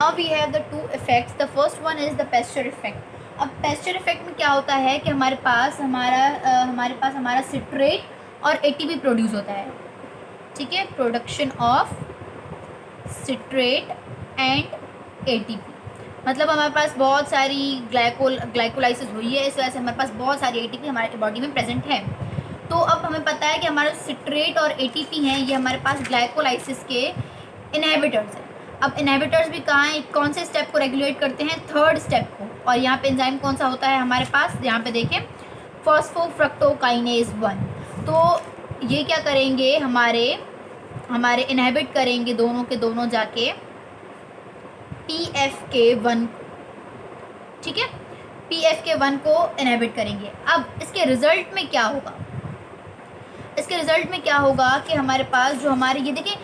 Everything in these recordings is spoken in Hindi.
Now we have the two effects. The first one is the Pasteur effect. अब Pasteur effect में क्या होता है कि हमारे पास हमारा सिट्रेट और ATP प्रोड्यूस होता है, ठीक है, production of citrate and ATP। मतलब हमारे पास बहुत सारी ग्लाइकोलाइसिस हुई है, इस वजह से हमारे पास बहुत सारी ATP हमारे बॉडी में प्रेजेंट है। तो अब हमें पता है कि हमारे सिट्रेट और ATP हैं, ये हमारे पास ग्लाइकोलाइसिस के इनहिबिटर्स हैं। अब इनहिबिटर्स भी कहाँ हैं, कौन से स्टेप को रेगुलेट करते हैं, थर्ड स्टेप को। और यहाँ पे एंजाइम कौन सा होता है हमारे पास, यहाँ पे देखें फॉस्फोफ्रक्टोकाइनेज 1। तो ये क्या करेंगे, हमारे इनहिबिट करेंगे दोनों के दोनों जाके PFK1, ठीक है, PFK1 को इनहिबिट करेंगे। अब इसके रिजल्ट में क्या होगा, इसके रिजल्ट में क्या होगा कि हमारे पास जो हमारे ये देखिए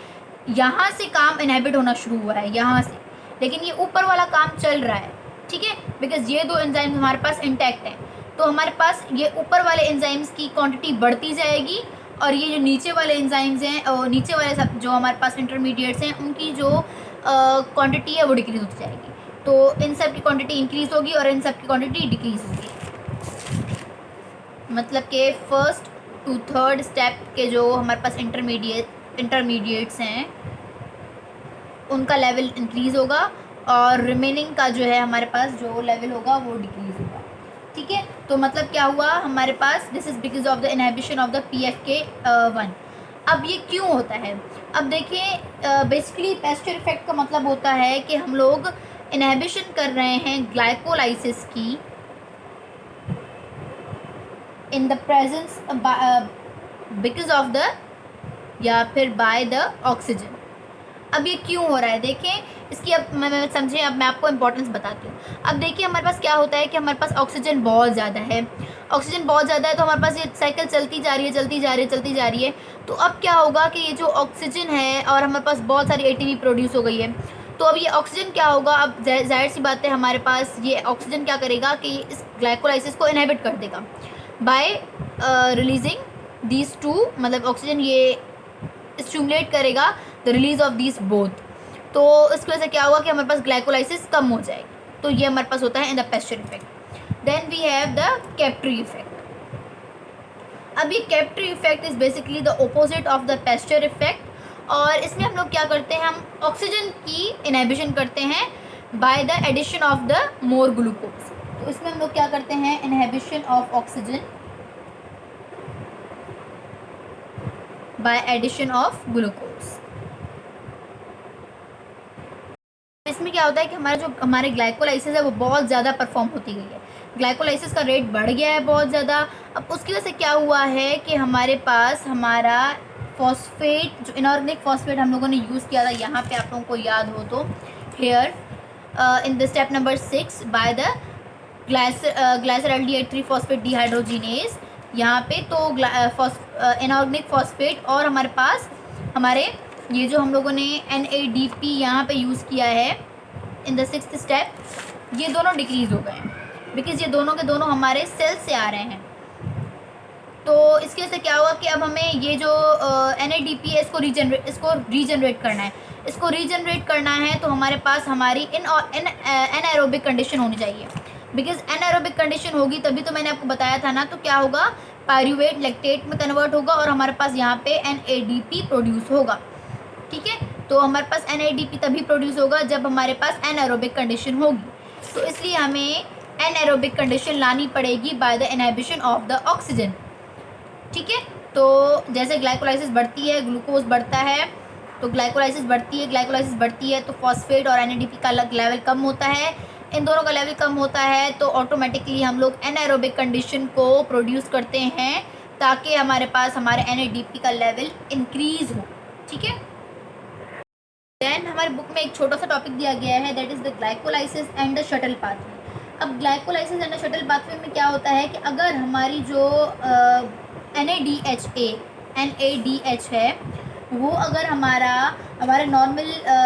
यहाँ से काम इनहिबिट होना शुरू हुआ है यहाँ से, लेकिन ये ऊपर वाला काम चल रहा है, ठीक है, बिकॉज ये दो एंजाइम्स हमारे पास इंटैक्ट हैं। तो हमारे पास ये ऊपर वाले एंजाइम्स की क्वांटिटी बढ़ती जाएगी और ये जो नीचे वाले एंजाइम्स हैं और नीचे वाले सब जो हमारे पास इंटरमीडिएट्स हैं उनकी जो क्वांटिटी है वो डिक्रीज होती जाएगी। तो इन सब की क्वांटिटी इंक्रीज होगी और इन सब की क्वांटिटी डिक्रीज होगी। मतलब कि फर्स्ट टू थर्ड स्टेप के जो हमारे पास इंटरमीडिएट्स हैं उनका लेवल इंक्रीज होगा और रिमेनिंग का जो है हमारे पास जो लेवल होगा वो डिक्रीज होगा, ठीक है। तो मतलब क्या हुआ हमारे पास, this is because of the inhibition of the PFK1। अब ये क्यों होता है, अब देखिए बेसिकली पेस्चर इफेक्ट का मतलब होता है कि हम लोग इनहिबिशन कर रहे हैं ग्लाइकोलाइसिस की in the presence because of the या फिर बाय द ऑक्सीजन। अब ये क्यों हो रहा है देखें, इसकी अब मैं समझें, अब मैं आपको इम्पोर्टेंस बताती हूँ। अब देखिए हमारे पास क्या होता है कि हमारे पास ऑक्सीजन बहुत ज़्यादा है, ऑक्सीजन बहुत ज़्यादा है, तो हमारे पास ये साइकिल चलती जा रही है। तो अब क्या होगा कि ये जो ऑक्सीजन है और हमारे पास बहुत सारी ATP प्रोड्यूस हो गई है, तो अब ये ऑक्सीजन क्या होगा, अब जाहिर सी बात है हमारे पास ये ऑक्सीजन क्या करेगा कि इस ग्लाइकोलाइसिस को इनहिबिट कर देगा बाय रिलीजिंग दीज टू, मतलब ऑक्सीजन ये स्टिमुलेट करेगा the release of these both. तो इसकी वजह से क्या होगा कि हमारे पास ग्लाइकोलाइसिस कम हो जाएगी। तो ये हमारे पास होता है in the Pasteur effect. Then we have the Crabtree effect. अब ये Crabtree effect is basically the opposite of the Pasteur effect और इसमें हम लोग क्या करते हैं, हम ऑक्सीजन की इनहिबिशन करते हैं by the addition of the more glucose. तो इसमें हम लोग क्या करते हैं, inhibition of oxygen by addition of glucose. इसमें क्या होता है कि हमारे ग्लाइकोलाइसिस है वो बहुत ज़्यादा परफॉर्म होती गई है, ग्लाइकोलाइसिस का रेट बढ़ गया है बहुत ज़्यादा। अब उसकी वजह से क्या हुआ है कि हमारे पास हमारा फॉस्फेट, जो इनऑर्गेनिक फॉस्फेट हम लोगों ने यूज़ किया था, यहाँ पे आप लोगों को याद हो तो here in the step number 6 by the glyceraldehyde 3 phosphate dehydrogenase, यहाँ पे तो इनऑर्गेनिक फॉस्फेट और हमारे पास ये जो हम लोगों ने NADP यहाँ पे यूज़ किया है इन द 6th स्टेप, ये दोनों डिक्रीज़ हो गए हैं बिकॉज ये दोनों के दोनों हमारे सेल से आ रहे हैं। तो इसकी वजह से क्या हुआ कि अब हमें ये जो NADP है इसको रीजनरेट करना है। तो हमारे पास हमारी एनएरोबिक कंडीशन होनी चाहिए, बिकॉज एनएरोबिक कंडीशन होगी तभी तो मैंने आपको बताया था ना। तो क्या होगा, पायरूवेट लैक्टेट में कन्वर्ट होगा और हमारे पास यहाँ पे NADP प्रोड्यूस होगा, ठीक है। तो हमारे पास NADP तभी प्रोड्यूस होगा जब हमारे पास एनएरोबिक कंडीशन होगी। तो इसलिए हमें एनएरोबिक कंडीशन लानी पड़ेगी by the inhibition of the oxygen, ठीक है। तो जैसे ग्लाइकोलाइसिस बढ़ती है ग्लूकोज बढ़ता है, तो ग्लाइकोलाइसिस बढ़ती है तो फॉस्फेट और NADP का लेवल कम होता है, इन दोनों का लेवल कम होता है तो ऑटोमेटिकली हम लोग एनएरोबिक कंडीशन को प्रोड्यूस करते हैं ताकि हमारे पास हमारे NADP का लेवल इंक्रीज हो, ठीक है। देन हमारे बुक में एक छोटा सा टॉपिक दिया गया है, that is the glycolysis and the shuttle pathway. अब glycolysis and the shuttle pathway में क्या होता है कि अगर हमारी जो NADH है वो अगर हमारा नॉर्मल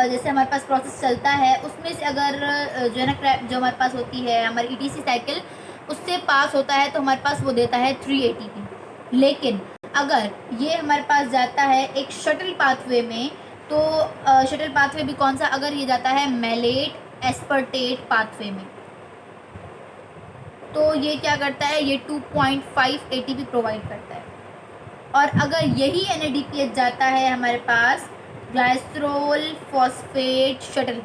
जैसे हमारे पास प्रोसेस चलता है उसमें से अगर जो है ना जो हमारे पास होती है हमारी ETC साइकिल उससे पास होता है तो हमारे पास वो देता है 3 ATP। लेकिन अगर ये हमारे पास जाता है एक शटल पाथवे में तो शटल पाथवे भी कौन सा, अगर ये जाता है मैलेट एस्पर्टेट पाथवे में, तो ये क्या करता है, ये 2.5 ATP प्रोवाइड करता है। और अगर यही NADPH जाता है हमारे पास ग्लाइसरोल फॉस्फेट शटल,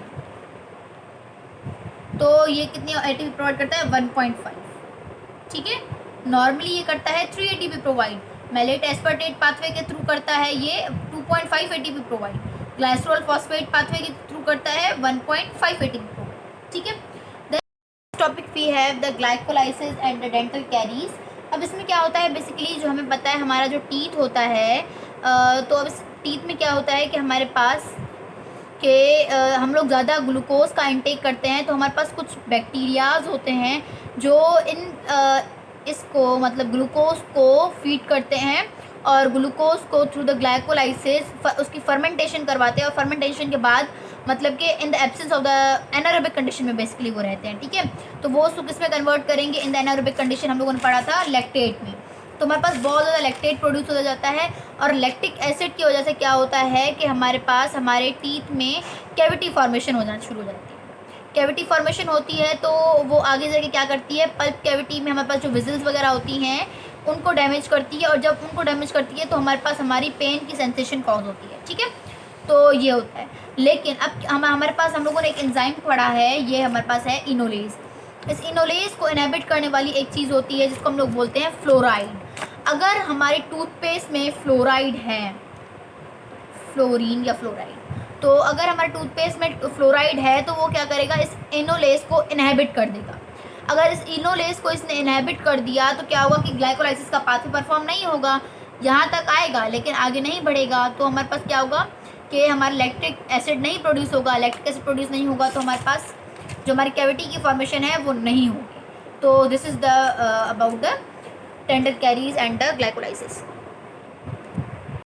तो ये कितनी ATP प्रोवाइड करता है, 1.5। ठीक है, नॉर्मली ये करता है 3 ATP provide, malate aspartate pathway के थ्रू करता है ये 2.5 ATP provide, glycerol phosphate pathway के थ्रू करता है 1.5 ATP प्रोवाइड। ठीक है, topic we have the glycolysis and the dental caries. अब इसमें क्या होता है, बेसिकली जो हमें पता है हमारा जो टीथ होता है, तो अब इस टीथ में क्या होता है कि हमारे पास के हम लोग ज़्यादा ग्लूकोज का इंटेक करते हैं, तो हमारे पास कुछ बैक्टीरियाज होते हैं जो इसको मतलब ग्लूकोज को फीड करते हैं और ग्लूकोज को थ्रू द ग्लाइकोलाइसिस उसकी फर्मेंटेशन करवाते हैं, और फर्मेंटेशन के बाद मतलब कि in the absence of the anaerobic condition में बेसिकली वो रहते हैं। ठीक है, तो वो उसको किस में कन्वर्ट करेंगे, इन द एनारोबिक कंडीशन हम लोगों ने पढ़ा था लैक्टेट में। तो हमारे पास बहुत ज़्यादा लैक्टेट प्रोड्यूस हो जाता है, और लैक्टिक एसिड की वजह से क्या होता है कि हमारे पास हमारे टीथ में कैविटी फॉर्मेशन हो जाना शुरू हो जाती है। कैविटी फॉर्मेशन होती है तो वो आगे जाके क्या करती है, पल्प कैविटी में हमारे पास जो विजल्स वगैरह होती हैं उनको डैमेज करती है, और जब उनको डैमेज करती है तो हमारे पास हमारी पेन की सेंसेशन कॉज होती है। ठीक है, तो ये होता है। लेकिन अब हमारे पास हम लोगों ने एक एंजाइम पढ़ा है, ये हमारे पास है इनोलेज। इस इनोलेज को इनहिबिट करने वाली एक चीज़ होती है जिसको हम लोग बोलते हैं फ्लोराइड। अगर हमारे टूथपेस्ट में फ्लोराइड है, फ्लोरीन या फ्लोराइड, तो अगर हमारे टूथपेस्ट में फ्लोराइड है तो वो क्या करेगा, इस इनोलेज को इनहिबिट कर देगा। अगर इस इनोलेज को इसने इनहिबिट कर दिया तो क्या होगा कि ग्लाइकोलाइसिस का पाथवे परफॉर्म नहीं होगा, यहाँ तक आएगा लेकिन आगे नहीं बढ़ेगा। तो हमारे पास क्या होगा कि हमारा लैक्टिक एसिड नहीं प्रोड्यूस होगा, लैक्टिक एसिड प्रोड्यूस नहीं होगा तो हमारे पास जो हमारी कैविटी की फॉर्मेशन है वो नहीं होगी। तो this is the about the tender carries and the glycolysis.